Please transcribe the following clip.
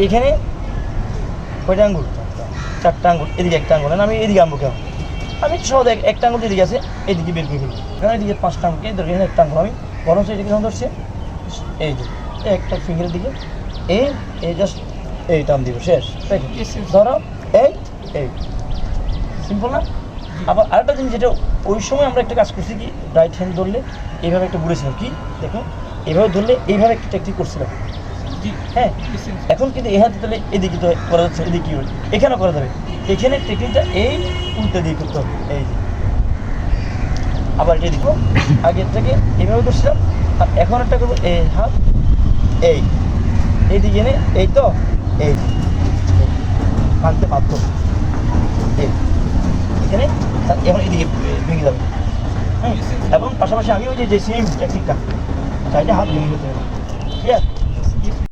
এখানে কয়টা আঙ্গুল? চারটা আঙ্গুল, এদিকে একটা আঙ্গুল, আমি এদিকে আনবো কেন? আমি সহজ একটা আঙ্গুল এদিকে আছে, এদিকে বের করে ফেলবো, কারণ এদিকে পাঁচটা আঙ্গুল, এই এখানে একটা আঙ্গুল, আমি বরং এদিকে যখন ধরছে এই যে একটা ফিঙ্গারের দিকে এই জাস্ট এই টান দিব, শেষ। ধরো এই এই সিম্পল না? আবার আরেকটা জিনিস, যেটা ওই সময় আমরা একটা কাজ করছি কি, রাইট হ্যান্ড ধরলে এইভাবে একটা ঘুরেছিলাম, কি দেখো এইভাবে ধরলে এইভাবে একটা টেকনিক করছিলাম, হ্যাঁ। এখন কিন্তু এই হাতে তাহলে এদিকে তো করা যাচ্ছে, এদিকে কী এখানেও করা যাবে, এখানে টেকনিকটা এই উল্টে দিয়ে করতে হবে, এই যে আবার এটা দেখো আগের থেকে এইভাবে করছিলাম, আর এখন একটা করবো এই হাত এইদিকে এনে এই তো এই আনতে বাধ্য এই এখানে, এখন এদিকে ভেঙে যাবে, হ্যাঁ। এবং পাশাপাশি আমি ওই যে সেম টেকনিকটা চাইলে হাত ভেঙে যেতে হবে, ঠিক আছে।